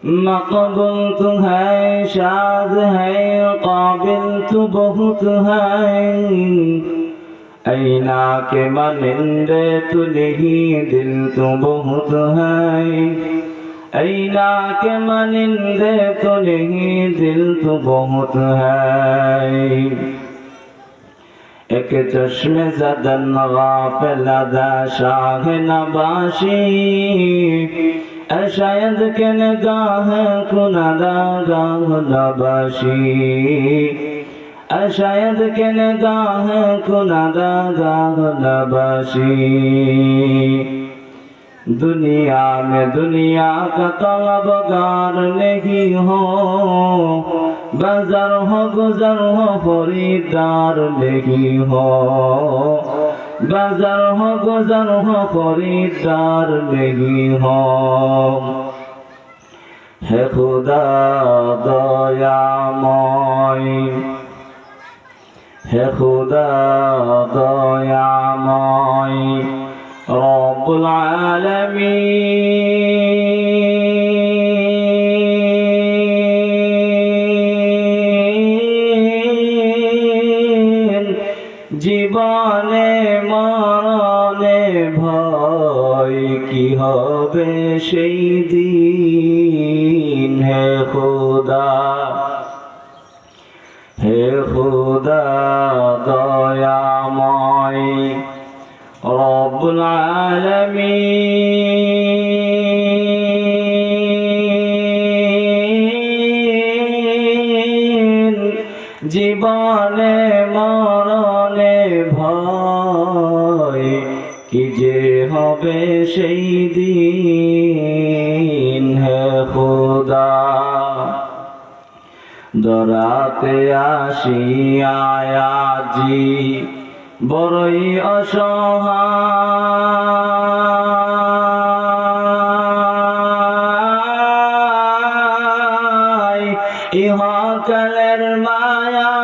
मकबूल तो है, शाद है, काबिल तो बहुत है। ऐना के मनिंदे तू नहीं, दिल तो बहुत है। ऐना के मनिंदे तो नहीं, दिल तो बहुत है। एक चश्मे ज़दन गाफिल अदा शाह नबाशी, शायद के निगाह कुनादा गाह नबाशी, शायद के निगाह कुनादा गाह नबाशी। दुनिया में दुनिया का तलबगार नहीं हो, बाजार हो गुजर हो खरीदार नहीं हो, बाजार हो गुजर हो खरीदार नहीं हो। हे खुदा दयामय, हे खुदा दयामय रब्बुल आलमीन। জীবনে মরণে ভয় কি হবে সেই দিন। হে খোদা, হে খোদা দয়াময় রব্বুল আলামিন। জীবনে মরণে ভয় কি যে হবে সেই দিন। হে খোদা, দরাতে আসিয়ায় আজি বড়ই অসহায়। ইহকালের মায়া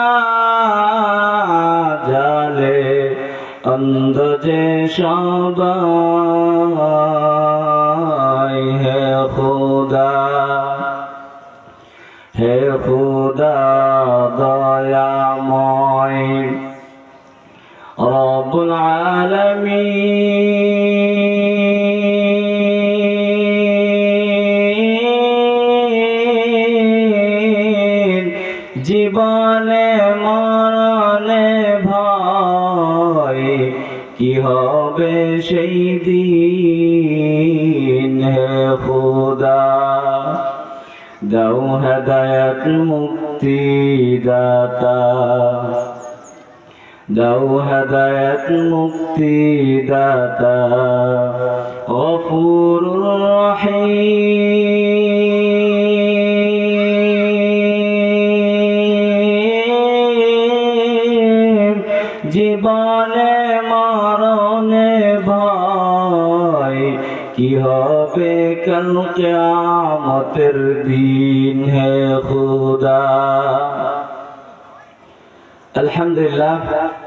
জালে অন্ধ যে সবাই। হে খোদা, হে খোদা দয়াময় রব্বুল আলামিন। জীবনে মরণে ভয় কি হবে সেই দিন। হে খোদা, দাও হেদায়েত মুক্তি দাতা, দাও হেদায়েত মুক্তি দাতা গফুরুর রহিম। জীবনে মরণে ভয় কি হবে কাল কিয়ামতের দিন। হে খোদা। আলহামদুলিল্লাহ,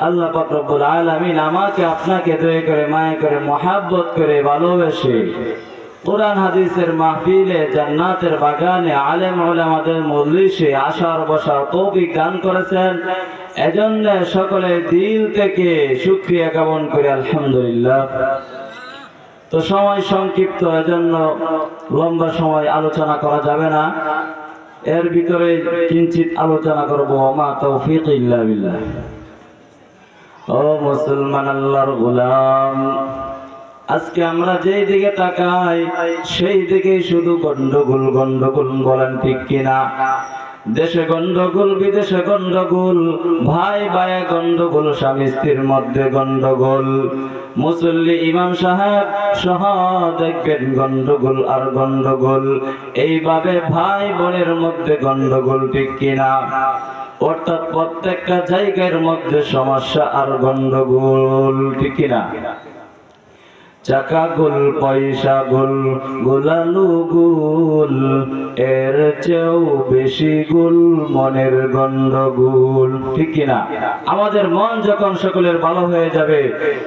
আল্লাহ পাক রব্বুল আলামিন আমাকে আপনাকে দয়া করে মায়া করে মহব্বত করে ভালোবেসে কোরআন হাদিসের মাহফিলে জান্নাতের বাগানে আলেম উলামাদের মজলিসে আসার বসার তৌফিক দান করেছেন। এজন্য সকলে দিল থেকে শুকরিয়া জ্ঞাপন করে আলহামদুলিল্লাহ। তো সময় সংক্ষিপ্ত, এজন্য লম্বা সময় আলোচনা করা যাবে না। এর ভিতরে কিঞ্চিত আলোচনা করবো। মা তৌফিক ইল্লা বিল্লাহ। ও মুসলমান আল্লাহর গোলাম, আজকে আমরা যেই দিকে তাকাই সেই দিকে শুধু গন্ডগোল গন্ডগোল, বলেন ঠিক কিনা? দেশে গন্ডগোল, বিদেশে গন্ডগোল, ভাই ভাই গন্ডগোল, স্বামী স্ত্রীর মধ্যে গন্ডগোল, মুসল্লি ইমাম সাহেব সহ দেখবেন গন্ডগোল আর গন্ডগোল। এইভাবে ভাই বোনের মধ্যে গন্ডগোল, ঠিক কিনা? অর্থাৎ প্রত্যেকটা জায়গার মধ্যে সমস্যা আর গন্ডগোল, ঠিক কিনা? চাকা গুল পয়সা গুল গোলালু গুল, এর চেয়েও বেশি গুল মনের গন্ডগোল। ঠিক কিনা? আমাদের মন যখন সকলের ভালো হয়ে যাবে,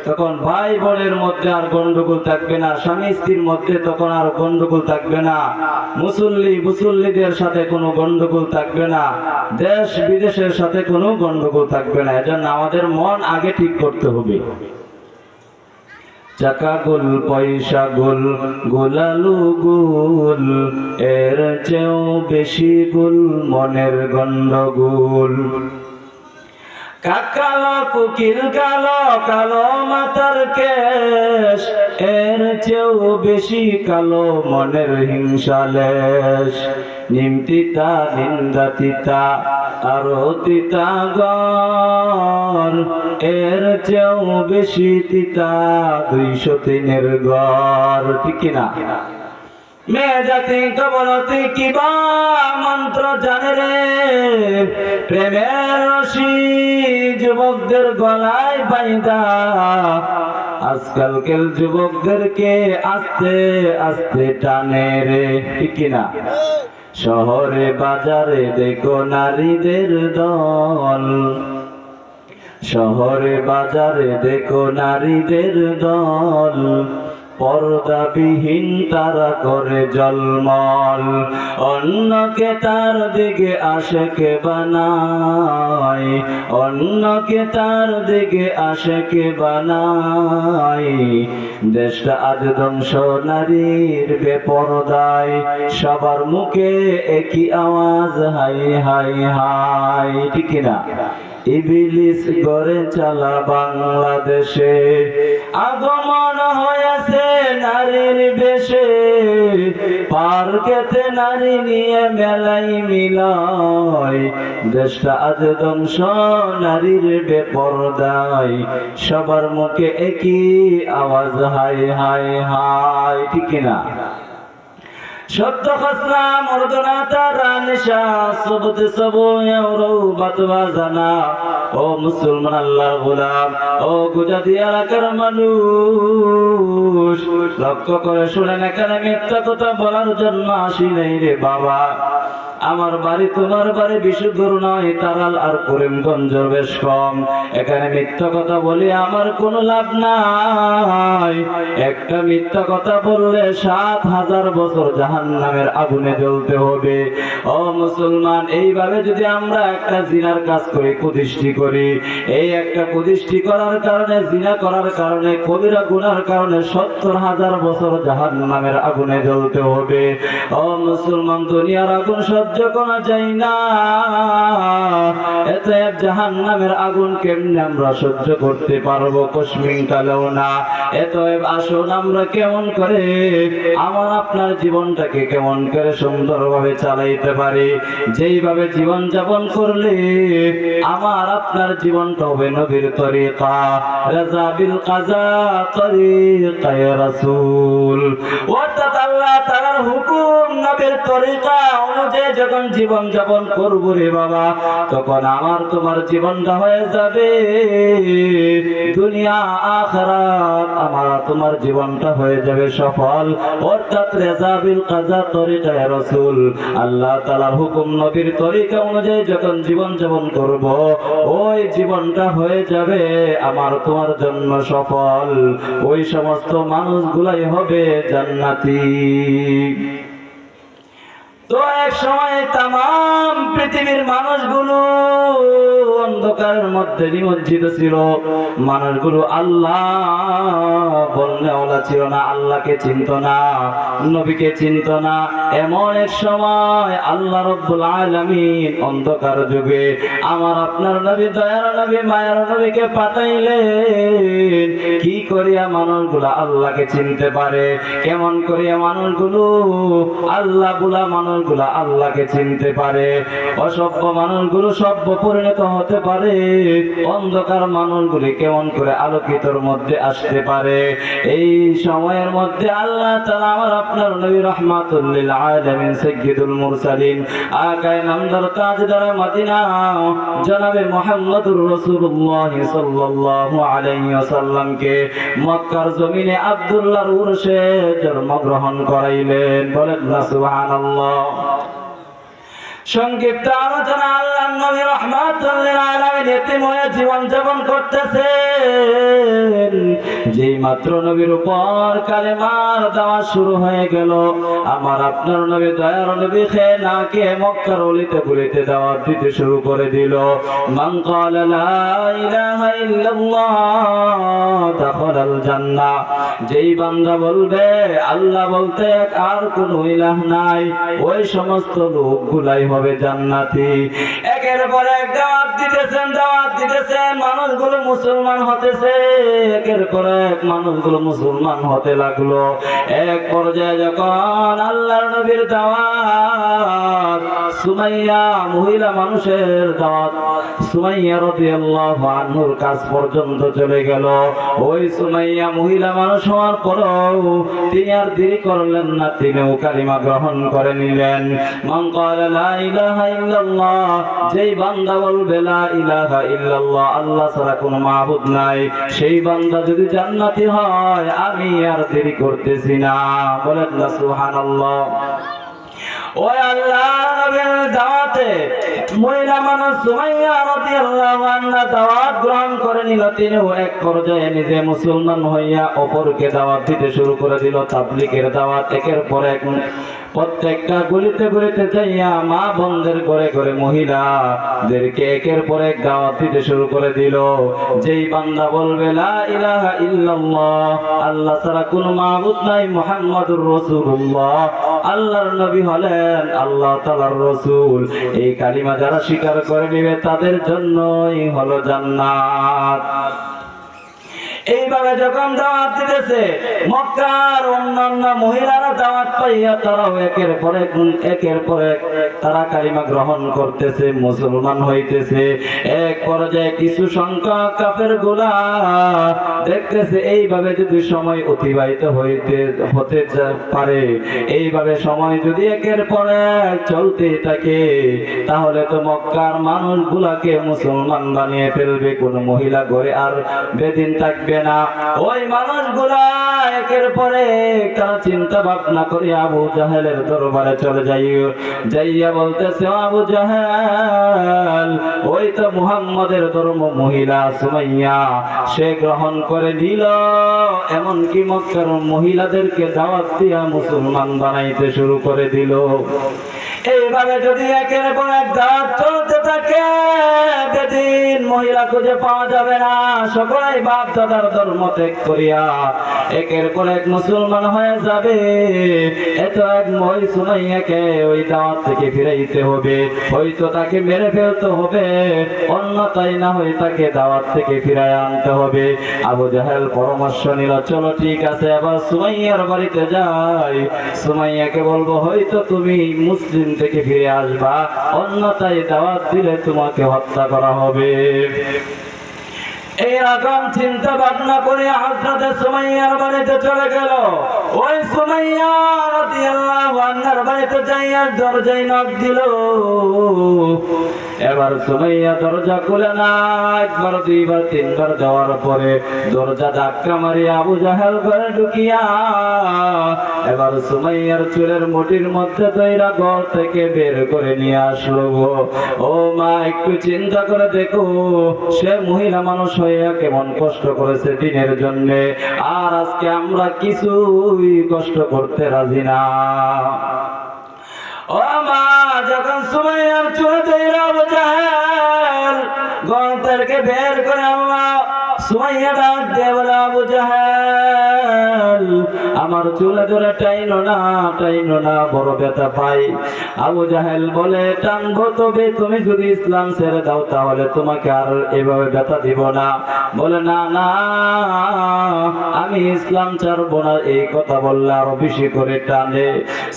তখন ভাই বোনের মধ্যে আর গন্ডগোল থাকবে না, স্বামী স্ত্রীর মধ্যে তখন আর গন্ডগোল থাকবে না, মুসল্লিদের সাথে কোনো গন্ডগোল থাকবে না, দেশ বিদেশের সাথে কোনো গন্ডগোল থাকবে না। এজন্য আমাদের মন আগে ঠিক করতে হবে। চাকা গুল পয়সা গুল গোলালু গুল, এর চেয়েও বেশি গুল মনের গন্ডগোল। কাক কালো কুকিল কালো, কালো মাথার কেশ, এর চেয়েও বেশি কালো মনের হিংসা লেশ। নিম তিতা নিন্দা তিতা আরো তিতা গর, এর চেয়েও বেশি তিতা 203-এর ঘর। ঠিক কিনা? মেয়ে জাতি কবলতি কিবা মন্ত্র জানে রে, প্রেমের রশি যুবকদের গলায় বাইদা, আজকালকার যুবকদেরকে আস্তে আস্তে টানে রে। ঠিক কিনা? শহরে বাজারে দেখো নারীদের দল, শহরে বাজারে দেখো নারীদের দল, পর্দাবিহীন তারা করে জলমল। অন্যকে তার দিকে আশেকে বানায়, অন্যকে তার দিকে আশেকে বানায়। দেশটা আজ ধ্বংস নারীর বেপরদায়, সবার মুখে একই আওয়াজ হাই হাই হাই। ঠিক কিনা? ইবলিস গড়ে চালা বাংলাদেশে, আগমন হয়েছে নারীর বেশে, পার্কেতে নারী নিয়ে মেলাই মিলয়। দেশটা আজ ধ্বংস নারীর বেপরদায়, সবার মুখে একই আওয়াজ হাই হাই হাই। ঠিক কিনা? সত্য খসনা মর্দনা তারা নিশা সবতে সব বাতবা জানা। ও মুসলমান আল্লাহর গোলাম, ও গুজরাটি এলাকার মানুষ, লক্ষ্য করে শুনেন, এখানে মিথ্যা কথা বলার জন্য আসি নাই রে বাবা। আমার বাড়ি তোমার বাড়ি বিশুদ্ধর নয়, তারাল আর করিমগঞ্জ বেশ কম। এখানে মিথ্যা কথা বলি আমার কোনো লাভ নাই। একটা মিথ্যা কথা বললে 7000 বছর জাহান্নামের আগুনে জ্বলতে হবে। ও মুসলমান, এইভাবে যদি আমরা একটা জিনার কাজ করি, কুদৃষ্টি করি, এই একটা কুদৃষ্টি করার কারণে, জিনা করার কারণে, কবিরা গুনার কারণে 70000 বছর জাহান্নামের আগুনে জ্বলতে হবে। ও মুসলমান, দুনিয়ার আগুন সহ্য করা যায় না, এত জাহান্নামের আগুন কেমনে আমরা সহ্য করতে পারবো? কসমিন কালেও না। এত আসুন আমরা কেমন করে আমার আপনার জীবনটাকে কেমন করে সুন্দরভাবে চালাইতে পারি, যেইভাবে জীবন যাপন করলে আমার আপনার জীবনটা হবে নবীর তরিকা, রাজা বিল কাজা তরিকায়ে রাসূল। অর্থাৎ আল্লাহ তাআলার হুকুম, নবীর তরিকা অনুযায়ী যখন জীবন যাপন করবো রে বাবা, তখন আমার তোমার জীবনটা হয়ে যাবে দুনিয়া আখিরাত, আমার তোমার জীবনটা হয়ে যাবে সফল। অর্থাৎ রাজা বিল কাজা তরিকায়ে রাসূল, আল্লাহ তাআলার হুকুম, নবীর তরিকা অনুযায়ী যখন জীবন যাপন করব, ওই জীবনটা হয়ে যাবে আমার তোমার জন্য সফল। ওই সমস্ত মানুষগুলাই হবে জান্নাতি। তো এক সময় তামাম পৃথিবীর মানুষগুলো অন্ধকারের মধ্যে নিমজ্জিত ছিল। মানুষগুলো আল্লাহ বলনেওয়ালা ছিল না, আল্লাহকে চিনত না, নবীকে চিনত না। এমন এক সময় আল্লাহ রাব্বুল আলামিন অন্ধকার যুগে আমার আপনার নবী, দয়ার নবী, মায়ার নবীকে পাঠাইলেন। কি করিয়া মানুষগুলো আল্লাহকে চিনতে পারে? কেমন করিয়া মানুষগুলো আল্লাহ বুলা মানুষ মানুষগুলো আল্লাহকে চিনতে পারে, অসভ্য মানুষগুলো সভ্য পরিণত হতে পারে, অন্ধকার মানুষগুলি কেমন করে আলোকিতর মধ্যে আসতে পারে। এই সময়ের মধ্যে আল্লাহ তাআলা আমার আপনার নবী রাহমাতুল লিল আলামিন সাইয়্যিদুল মুরসালিন আকায়ে নামদার তাজদার মদিনা জনাবে মুহাম্মদুর রাসূলুল্লাহ সাল্লাল্লাহু আলাইহি ওয়াসাল্লামকে মক্কার জমিনে আব্দুল্লাহর উরসে জন্মগ্রহণ করাইলেন। বলেন না সুবহানাল্লাহ। সংক্ষিপ্ত আলোচনা, আল্লাহর নবী রাহমাতুল লিল আলামিন এতিম হয়ে জীবন যাপন করতেছেন। যেই মাত্র নবীর উপর কালেমার দাওয়াত শুরু হয়ে গেল, আমার আপনার নবী দয়ার নবী খেয়ে না খেয়ে মক্কার অলিতে গলিতে দাওয়াত দিতে শুরু করে দিল। মান ক্বালা লা ইলাহা ইল্লাল্লাহ দাখালাল জান্নাহ, যেই বান্দা বলবে আল্লাহ বলতে এক আর কোনো ইলাহ নাই, ওই সমস্ত লোকগুলাই হবে জান্নাতি। একের পর এক দাওয়াত দিতেছেন, মানুষগুলো মুসলমান হতেছে, একের পর এক মানুষগুলো মুসলমান হতে লাগলো। এক পর্যায়ে যখন আল্লাহর নবীর দাওয়াত, সুমাইয়া মহিলা মানুষের দাওয়াত সুমাইয়া রাদিয়াল্লাহু আনহুর কাছ পর্যন্ত চলে গেল। ওই সুমাইয়া মহিলা মানুষ হওয়ার পরও তিনি আর দেরি করলেন না, তিনিও কালিমা গ্রহণ করে নিলেন। মান ক্বালা লা ইলাহা ইল্লাল্লাহ, যেই বান্দা বলবে লা ইলাহা ইল্লাল্লাহ আল্লাহ ছাড়া কোনো মাবুদ নাই, সেই বান্দা যদি জান্নাতি হয় আমি আর দেরি করতেছি না। বলেন না সুবহানাল্লাহ। ওই আল্লাহর নবীর দাওয়াতে মহিলা মানুষ সুমাইয়া রাদিয়াল্লাহু আনহা দাওয়াত গ্রহণ করে নিল। তিনিও এক পর্যায়ে নিজে মুসলমান হইয়া অপরকে দাওয়াত দিতে শুরু করে দিল। তাবলীগের দাওয়াত একের পর এক প্রত্যেকটা গলিতে গলিতে যাইয়া মা বোনদের ঘরে ঘরে মহিলাদেরকে একের পর এক দাওয়াত দিতে শুরু করে দিল। যেই বান্দা বলবে লা ইলাহা ইল্লাল্লাহ আল্লাহ ছাড়া কোনো মাবুদ নাই, মুহাম্মাদুর রাসূলুল্লাহ আল্লাহর নবী হলেন আল্লাহ তাআলার রাসূল, এই কালিমা যারা স্বীকার করে নেবে তাদের জন্যই হলো জান্নাত। এইভাবে যখন দাওয়াত দিতেছে, মক্কার অন্যান্য মহিলারা দাওয়াত পাইয়া তারাও একের পর এক তারা কালিমা গ্রহণ করতেছে, মুসলমান হইতেছে। এক পর্যায়ে কিছু সংখ্যক কাফেরগুলা দেখতেছে এইভাবে যদি সময় অতিবাহিত হতে পারে, এইভাবে সময় যদি একের পর এক চলতে থাকে, তাহলে তো মক্কার মানুষগুলাকে মুসলমান বানিয়ে ফেলবে, কোন মহিলা ঘরে আর বেদিন থাকবে না। ওই মানুষগুলা একের পরে তারা চিন্তা ভাবনা করে আবু জাহেলের দরবারে চলে যাইয়া বলতেছে, আবু জাহেল ওই তো মুহাম্মদের ধর্ম মহিলা সুমাইয়া সে গ্রহণ করে দিল, এমনকি মক্কার মহিলাদেরকে দাওয়াত দিয়া মুসলমান বানাইতে শুরু করে দিল। এইভাবে যদি একের পর এক দাওয়াত চলতে থাকে, বেদিন মহিলা খুঁজে পাওয়া যাবে না। সবাই বাপ দাদার ধর্ম ত্যাগ করিয়া একের পর এক মুসলমান হয়ে যাবে। এত এক মই সুমাইয়াকে ওই দাওয়াত থেকে ফিরাইতে হবে, হয়তো তাকে মেরে ফেলতে হবে, অন্যথায় না হয় তাকে দাওয়াত থেকে ফিরায় আনতে হবে। আবু জাহেল পরামর্শ নিল, চলো ঠিক আছে আবার সুমাইয়ার বাড়িতে যাই, সুমাইয়াকে বলবো হয়তো তুমি মুসলিম থেকে ফিরে আসবা, অন্যথায় দাওয়াত দিলে তোমাকে হত্যা করা হবে। এইরকম চিন্তা ভাবনা করে হযরত সুমাইয়ার বাড়িতে চলে গেল। ওই সুমাইয়া রাদিয়াল্লাহু আনহার বাড়িতে যাইয়া দরজায় নক দিল। এবার সুমাইয়া দরজা খুলে না, একবার দুইবার তিনবার যাওয়ার পরে দরজা ধাক্কা মারি আবু জাহেল ঘরে ঢুকিয়া এবার সুমাইয়ার চুলের মুঠির মধ্যে দইরা ঘর থেকে বের করে নিয়ে আসলো। ও মা, একটু চিন্তা করে দেখো, সে মহিলা মানুষ হইয়া কেমন কষ্ট করেছে দিনের জন্য, আর আজকে আমরা কিছুই কষ্ট করতে রাজি না। ও মা, যখন সুমাইয়ার চুলে দইরা আবু জাহেল ঘর থেকে বের করে আল্লাহ সুমাইয়া ডাক দিয়ে বলে, আবু জাহেল আমার চুলে ধরে টাইনো না, বড় ব্যথা পাই। আবু জাহেল বলে, টানবো তবে তুমি যদি ইসলাম ছেড়ে দাও তাহলে তোমাকে আর এভাবে ব্যথা দিব না। বলে, না না, আমি ইসলাম ছাড়বো না। এই কথা বললে আরো বেশি করে টানে।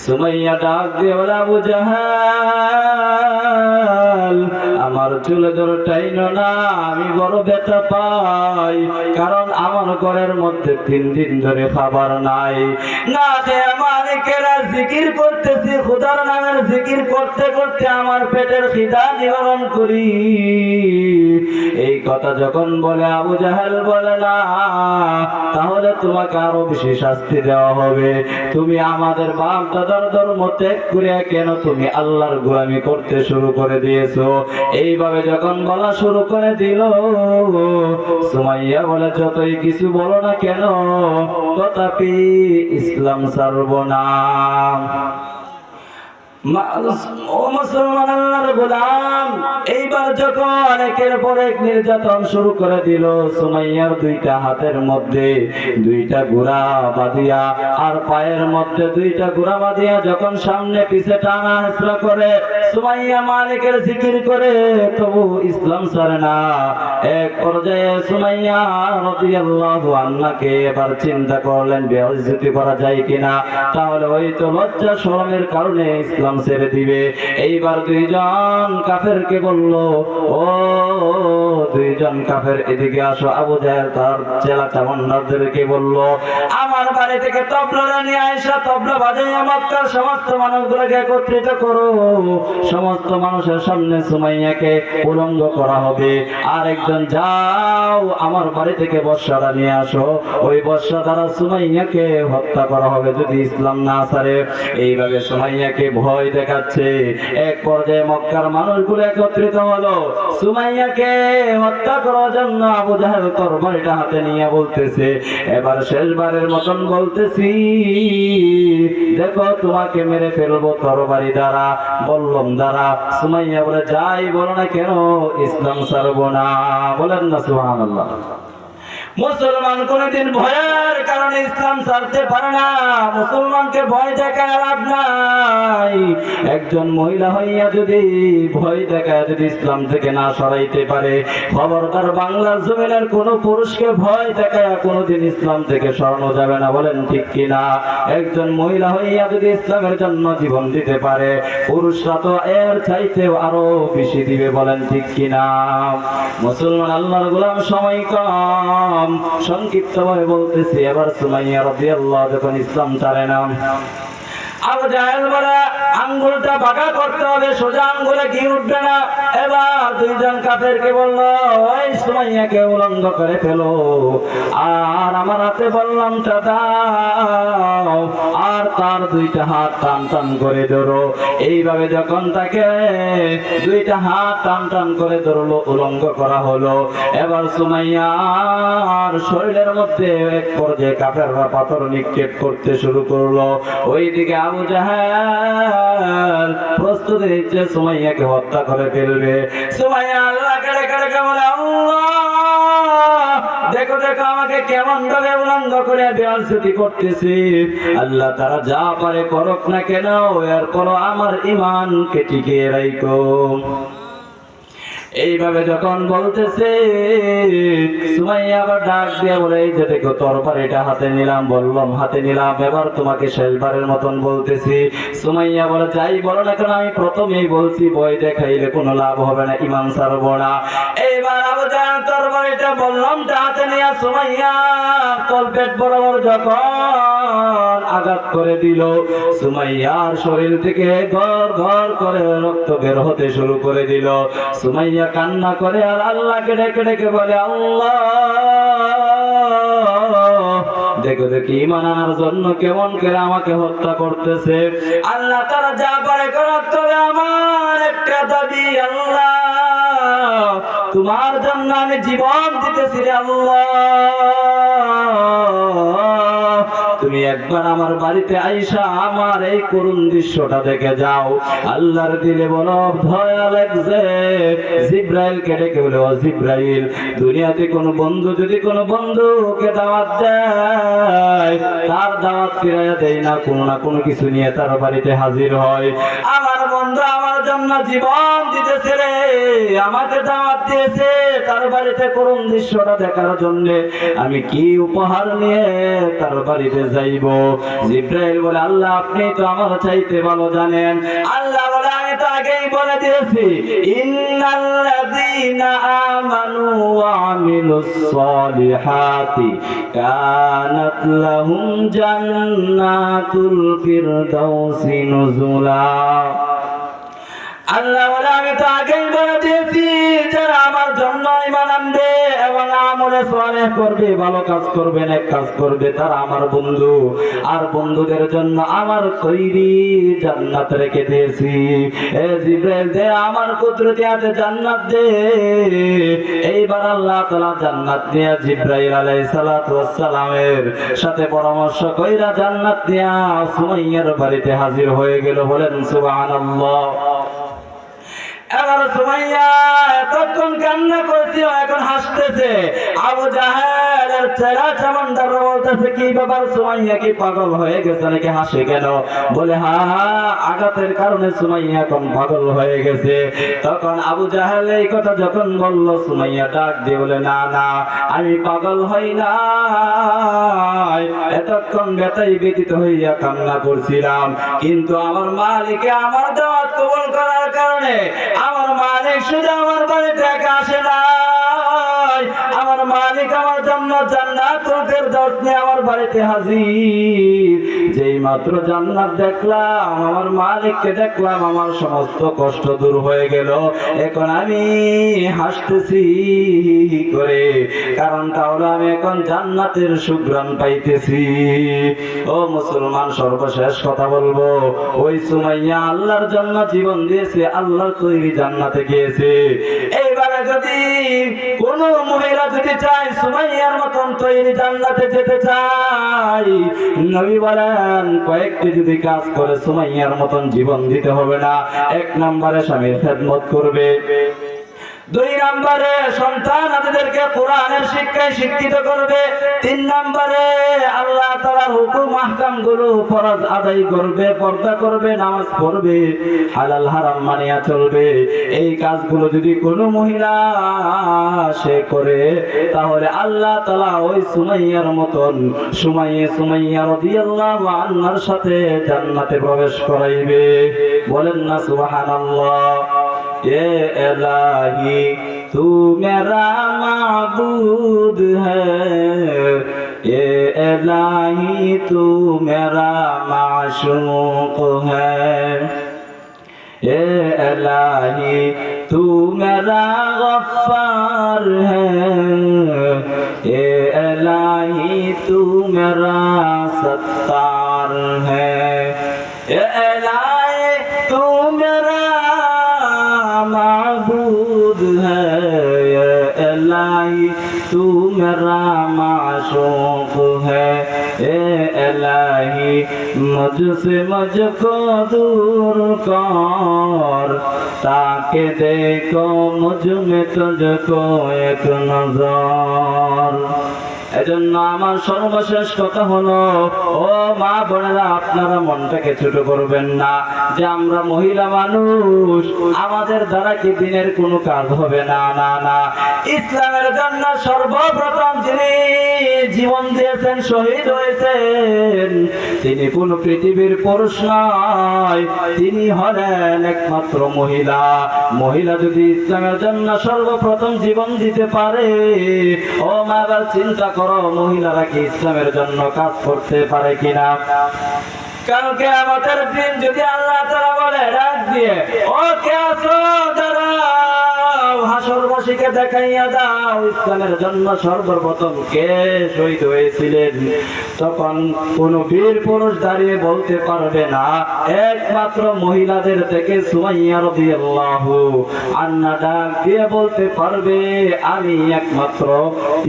সুমাইয়া ডাক দিয়ে বলে, আবু জাহেল, আমার চুলে ধরে টাইনো না, আমি বড় ব্যথা পাই। কারণ আমার ঘরের মধ্যে 3 দিন ধরে খাবার নাই। না খেয়ে মালিকেরা জিকির করতেছি, খোদার নামের জিকির করতে করতে আমার পেটের খিদা নিবারণ করি। এই কথা যখন বলে, আবু জাহেল বলে, না, তাহলে তোমাকে আরো বেশি শাস্তি দেওয়া হবে। তুমি আমাদের বাপ দাদার ধর্ম ত্যাগ করে কেন তুমি আল্লাহর গোলামি করতে শুরু করে দিয়েছো? এইভাবে যখন বলা শুরু করে দিল, সুমাইয়া বলে, যতই কিছু বলো না কেন, তথাপি ইসলাম ছাড়বো না। ও মুসলমান আল্লাহর গোলাম, এইবার যখন একের পর এক নির্যাতন শুরু করে দিল, সুমাইয়ার 2টা হাতের মধ্যে 2টা গুড়া বাঁধিয়া আর পায়ের মধ্যে 2টা গুড়া বাঁধিয়া যখন সামনে পিছে টানা হেঁচড়া করে, সুমাইয়া মালিকের জিকির করে, তবু ইসলাম ছাড়ে না। এক পর্যায়ে সুমাইয়া রাদিয়াল্লাহু আনহাকে এবার চিন্তা করলেন, বেইজ্জতি করা যায় কিনা, তাহলে হয়তো লজ্জা শরমের কারণে ইসলাম ছেড়ে দিবে। এইবার 2জন কাফেরকে বলল, ও 2জন কাফের, এদিকে আসো। আবু জাহেল তার চেলা চামুন্ডাদেরকে বলল, আমার বাড়ি থেকে তবলা নিয়ে আইসা তবলা বাজাইয়া মক্কার সমস্ত মানুষগুলোকে একত্রিত করো। সমস্ত মানুষের সামনে সুমাইয়াকে উলঙ্গ করা হবে। আর একজন, যাও আমার বাড়ি থেকে বর্ষাটা নিয়ে আসো, ওই বর্ষা দ্বারা সুমাইয়াকে হত্যা করা হবে যদি ইসলাম না ছাড়ে। এইভাবে সুমাইয়াকে ভয় দেখাচ্ছে। এক পর্যায়ে মক্কার মানুষগুলো একত্রিত হলো। সুমাইয়াকে হত্যা করার জন্য আবু জাহেল তরবারিটা হাতে নিয়ে বলতেছে, এবার শেষবারের মতন বলতেছি, দেখো তোমাকে মেরে ফেলবো তরবারি দ্বারা, বল্লম দ্বারা। সুমাইয়া বলে, যাই বলো না কেন, ইসলাম ছাড়বো না। বলেন না সুবহানাল্লাহ। মুসলমান কোনদিন ভয়ের কারণে ইসলাম ছাড়তে পারে না। মুসলমানকে ভয় দেখায় লাভ নাই। একজন মহিলা হইয়া যদি ভয় দেখায় যদি ইসলাম থেকে না সরাইতে পারে, খবরদার বাংলার জমিনের কোন পুরুষকে ভয় দেখায় কোনদিন ইসলাম থেকে সরানো যাবে না। বলেন ঠিক কিনা? একজন মহিলা হইয়া যদি ইসলামের জন্য জীবন দিতে পারে, পুরুষরা তো এর চাইতেও আরো বেশি দিবে। বলেন ঠিক কিনা? মুসলমান আল্লাহর গোলাম, সময় কম, সংক্ষিপ্ত ভাবে বলতেছি। এবার সুমাইয়া রাদিয়াল্লাহু যখন ইসলাম ছাড়ে না, আবু জাহেল বলে, আঙ্গুলটা বাঁকা করতে হবে, সোজা আঙ্গুলে ঘি উঠবে না। এবার 2জন কাফেরকে বলল, ওই সুমাইয়াকে উলঙ্গ করে ফেলো, আর আমার হাতে বললামটা দাও, আর তার 2টা হাত টান টান করে ধরো। এইভাবে যখন তাকে 2টা হাত টান টান করে ধরলো, উলঙ্গ করা হলো। এবার সুমাইয়ার শরীরের মধ্যে এক পর্যায়ে কাফেররা পাথর নিক্ষেপ করতে শুরু করলো। ওইদিকে আবু জাহেল প্রস্তুতি নিচ্ছে সুমাইয়াকে হত্যা করে ফেলবে। সুমাইয়া আল্লাহকে ডেকে বলে, আল্লাহ দেখো দেখো আমাকে কেমন ভাবে উলঙ্গ করে বেয়াজ্জতি করতেছে। আল্লাহ তারা যা পারে করুক না কেন, এরপর আমার ঈমানকে টিকিয়ে রাখো। এইভাবে যখন বলতেছে, সুমাইয়া আবার ডাক দিয়ে বলে, এই যে দেখো তরবারিটা হাতে নিলাম, বললাম হাতে নিলাম, এবার তোমাকে শেষবারের মতন বলতেছি। সুমাইয়া বলে, যাই বলো না কেন, আমি প্রথমেই বলছি ভয় দেখাইলে কোনো লাভ হবে না, ঈমান ছাড়বো না। এইবার আবু জাহেল তরবারিটা বললামটা হাতে নিয়ে সুমাইয়া তলপেট বরাবর যখন আঘাত করে দিল, সুমাইয়ার শরীর থেকে ঘর ঘর করে রক্ত বের হতে শুরু করে দিল। সুমাইয়া কান্না করে আর আল্লাহকে ডেকে ডেকে বলে, আল্লাহ দেখো দেখি ঈমান আনার জন্য কেমন করে আমাকে হত্যা করতেছে। আল্লাহ তারা যা পারে করুক, তবে আমার একটা দাবি, আল্লাহ তোমার জন্য আমি জীবন দিতেছি রে আল্লাহ। তুমি একবার আমার বাড়িতে আইসা আমার এই করুণ দৃশ্যটা দেখে যাও। আল্লাহর দিলে বড় ভয় লাগছে। জিব্রাইলকে ডেকে বলে, ও জিব্রাইল, দুনিয়াতে কোনো বন্ধু যদি কোনো বন্ধুকে দাওয়াত দেয়, তার দাওয়াত ফিরাইয়া দেয় না, কোনো না কোনো কিছু নিয়ে তার বাড়িতে হাজির হয়। আমার বন্ধু আমার জন্য জীবন দিতেছে রে, আমাকে দাওয়াত দিয়েছে তার বাড়িতে করুণ দৃশ্যটা দেখার জন্য, আমি কি উপহার নিয়ে তার বাড়িতে যাইব? জিব্রাইল বলে, আল্লাহ আপনি তো আমার চাইতে ভালো জানেন। আল্লাহ বলে, আমি তো আগেই বলে দিয়েছি, ইন্নাল্লাযীনা আমানু ওয়া আমিলুস সালিহাতি কানাত লাহুম জান্নাতুল ফিরদাউসি নুজুলা। আল্লাহ বলে, আমি তো আগেই বলে দিয়েছি, যারা আমার জন্য ঈমান আনবে এবং আমলে সালেহ করবে, ভালো কাজ করবে, নেক কাজ করবে, তারা আমার বন্ধু। আর বন্ধুদের জন্য আমার তৈরি জান্নাত রেখে দিয়েছি। এ জিব্রাইল দে আমার কুদরতি হাতে জান্নাত দে। এইবার আল্লাহ তাআলা জান্নাত দিয়া জিব্রাইল আলাইহিস সালাতু ওয়াস সালামের সাথে পরামর্শ কইরা জান্নাত দিয়া সুমাইয়ার বাড়িতে হাজির হয়ে গেল। বলেন সুবহানাল্লাহ। এবার সুমাইয়া এতক্ষণ কান্না করছিল, এখন হাসতেছে। আবু জাহেলের চেলা চামুন্ডার বলতেছে, কি ব্যাপার সুমাইয়া কি পাগল হয়ে গেছে নাকি, হাসে কেন? বলে, হ্যাঁ, আঘাতের কারণে সুমাইয়া এখন পাগল হয়ে গেছে। তখন আবু জাহেল এই কথা যখন বলল, সুমাইয়া ডাক দিয়ে বলে, না না, আমি পাগল হই না, এতক্ষণ ব্যথায় ব্যতীত হইয়া কান্না করছিলাম, কিন্তু আমার মালিকে আমার দাওয়াত কবুল করার কারণে আমার মালিক শুধু আমার বাড়িতে একা আসে নাই, আমার মালিক আমার জন্য জান্নাতুল ফিরদাউস নিয়ে আমার বাড়িতে হাজির। যেই মাত্র জান্নাত দেখলাম, আমার মালিককে দেখলাম, আমার সমস্ত কষ্ট দূর হয়ে গেল। এখন আমি হাসতেছি করে, কারণটা হলো আমি এখন জান্নাতের সুঘ্রাণ পাইতেছি। ও মুসলমান, সর্বশেষ কথা বলবো, ওই সুমাইয়া আল্লাহর জন্য জীবন দিয়েছে, আল্লাহর তৈরি জান্নাতে গিয়েছে। এইবারে যদি কোন মহিলা যদি চায় সুমাইয়ার মতন তৈরি জান্নাতে যেতে চায়, নবী বলেন কয়েকটি যদি কাজ করে সুমাইয়ার মতন জীবন দিতে হবে না। এক নম্বরে স্বামীর খেদমত করবে, দুই নম্বরে সন্তান আদিদেরকে কোরআনের শিক্ষায় শিক্ষিত করবে, তিন নম্বরে আল্লাহ তাআলার হুকুম আহকাম গুলো ফরজ আদায় করবে, পর্দা করবে, নামাজ পড়বে, হালাল হারাম মানিয়া চলবে। এই কাজগুলো যদি কোনো মহিলা সে করে, তাহলে আল্লাহ তাআলা ওই সুমাইয়ার মতন সুমাইয়া রাদিয়াল্লাহু আনহার সাথে জান্নাতে প্রবেশ করাইবে। বলেন না সুবহানাল্লাহ। ये इलाही तू मेरा माबूद है, ये इलाही तू मेरा माशूक है, ये इलाही तू मेरा गफ्फार है, ये इलाही तू मेरा सत्तार है, ये इलाही तू मेरा माबूद है, ये इलाही तू मेरा माशूक है, ये इलाही मुझसे मुझको दूर कर, ताकि देखो मुझ में तुझको एक नजर। এজন্য আমার সর্বশেষ কথা হলো, ও মা বোনেরা, আপনারা মনটাকে ছোট করবেন না যে আমরা মহিলা মানুষ, আমাদের দ্বারা কি দিনের কোনো কাজ হবে না। না না, ইসলামের জন্য সর্বপ্রথম যিনি জীবন দিয়েছেন, শহীদ হয়েছেন, তিনি কোন পৃথিবীর পুরুষ নয়, তিনি হলেন একমাত্র মহিলা। মহিলা যদি ইসলামের জন্য সর্বপ্রথম জীবন দিতে পারে, ও মা, এবার চিন্তা করো মহিলারা কি ইসলামের জন্য কাজ করতে পারে কিনা। কালকে আমাদের দিন যদি আল্লাহ তাআলা বলে ডাক দিয়ে, ও কে আছো, দাঁড়াও, হাসরবাসীকে দেখাইয়া দাও ইসলামের জন্য সর্বপ্রথম কে শহীদ হয়েছিলেন, তখন কোন বীর পুরুষ দাঁড়িয়ে বলতে পারবে না, একমাত্র মহিলাদের থেকে সুমাইয়া রাদিয়াল্লাহু আনহা ডাক দিয়ে বলতে পারবে, আমি একমাত্র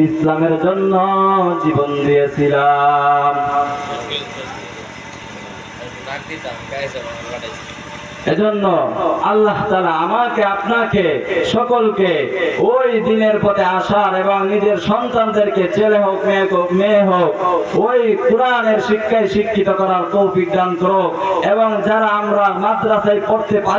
ইসলামের জন্য জীবন দিয়েছিলাম। এজন্য আল্লাহ তাআলা আমাকে আপনাকে সকলকে ওই দিনের পথে আসার এবং নিজের সন্তানদেরকে ছেলে হোক মেয়ে হোক ওই কোরআনের শিক্ষায় শিক্ষিত করার তৌফিক দান করুক। এবং যারা আমরা মাদ্রাসায় পড়তে পারি